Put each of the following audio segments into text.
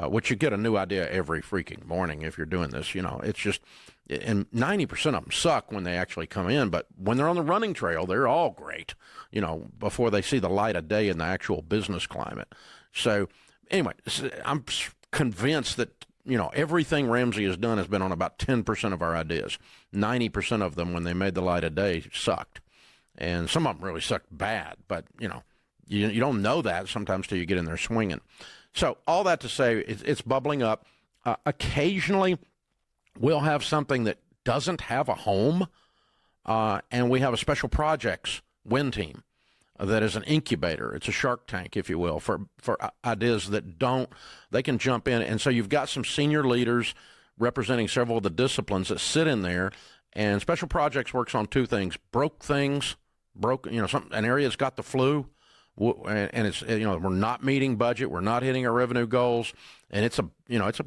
which you get a new idea every freaking morning if you're doing this. It's just, and 90% of them suck when they actually come in, but when they're on the running trail, they're all great, before they see the light of day in the actual business climate. So anyway, I'm convinced that, everything Ramsey has done has been on about 10% of our ideas. 90% of them, when they made the light of day, sucked. And some of them really sucked bad, but, you don't know that sometimes till you get in there swinging. So all that to say, it's bubbling up. Occasionally, we'll have something that doesn't have a home, and we have a special projects win team that is an incubator. It's a shark tank, if you will, for ideas that they can jump in. And so you've got some senior leaders representing several of the disciplines that sit in there. And special projects works on two things: an area's got the flu, and it's, we're not meeting budget, we're not hitting our revenue goals, and it's a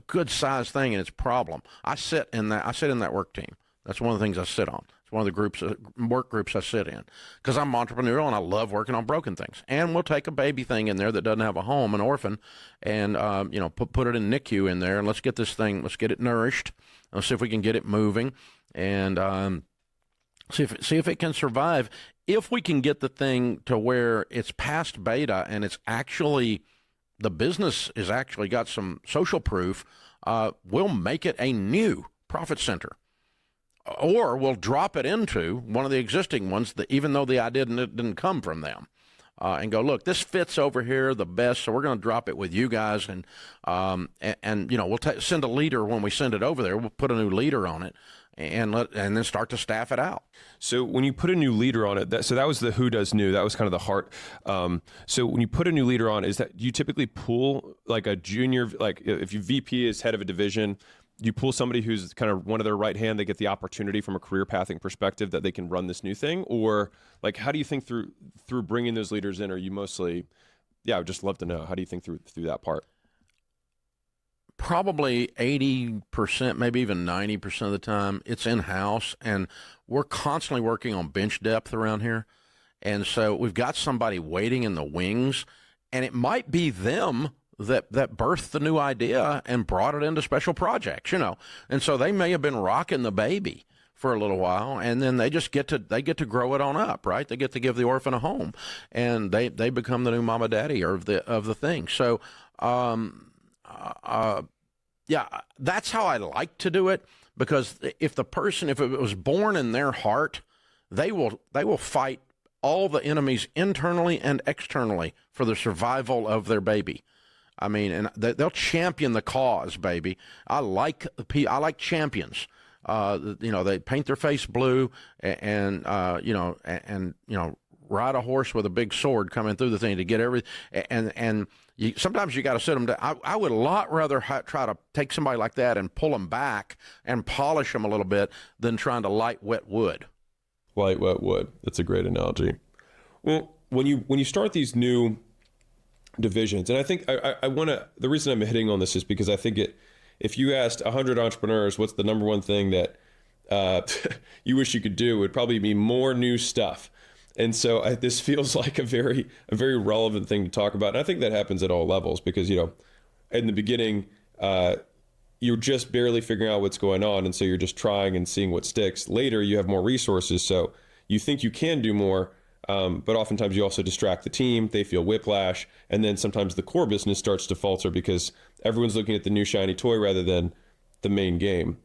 good size thing, and it's a problem. I sit in that work team. That's one of the things I sit on. It's one of the work groups I sit in, because I'm entrepreneurial and I love working on broken things. And we'll take a baby thing in there that doesn't have a home, an orphan, and put it in NICU in there, and let's get it nourished. Let's see if we can get it moving, and see if it can survive. If we can get the thing to where it's past beta and it's actually, the business is actually got some social proof, we'll make it a new profit center. Or we'll drop it into one of the existing ones, even though the idea didn't come from them, and go, look, this fits over here the best, so we're going to drop it with you guys, and we'll send a leader when we send it over there. We'll put a new leader on it, and then start to staff it out. So when you put a new leader on it, that was the who does new. That was kind of the heart. So when you put a new leader on, is that you typically pull like a junior, like if your VP is head of a division, you pull somebody who's kind of one of their right hand, they get the opportunity from a career pathing perspective that they can run this new thing? Or like, how do you think through bringing those leaders in? Are you mostly, I would just love to know, how do you think through that part? Probably 80%, maybe even 90% of the time, it's in-house, and we're constantly working on bench depth around here. And so we've got somebody waiting in the wings, and it might be them that birthed the new idea and brought it into special projects, And so they may have been rocking the baby for a little while, and then they just get to grow it on up, right? They get to give the orphan a home, and they become the new mama daddy of the thing. So that's how I like to do it, because if it was born in their heart, they will fight all the enemies internally and externally for the survival of their baby. I mean, and they'll champion the cause, baby. I like champions. They paint their face blue and ride a horse with a big sword coming through the thing to get everything. And sometimes you got to sit them down. I would a lot rather try to take somebody like that and pull them back and polish them a little bit than trying to light wet wood. Light wet wood. That's a great analogy. Well, when you start these new divisions, and I think I want to, the reason I'm hitting on this is because I think if you asked 100 entrepreneurs what's the number one thing that you wish you could do, it would probably be more new stuff. And so this feels like a very relevant thing to talk about. And I think that happens at all levels, because in the beginning you're just barely figuring out what's going on, and so you're just trying and seeing what sticks. Later you have more resources, so you think you can do more. But oftentimes you also distract the team, they feel whiplash, and then sometimes the core business starts to falter because everyone's looking at the new shiny toy rather than the main game.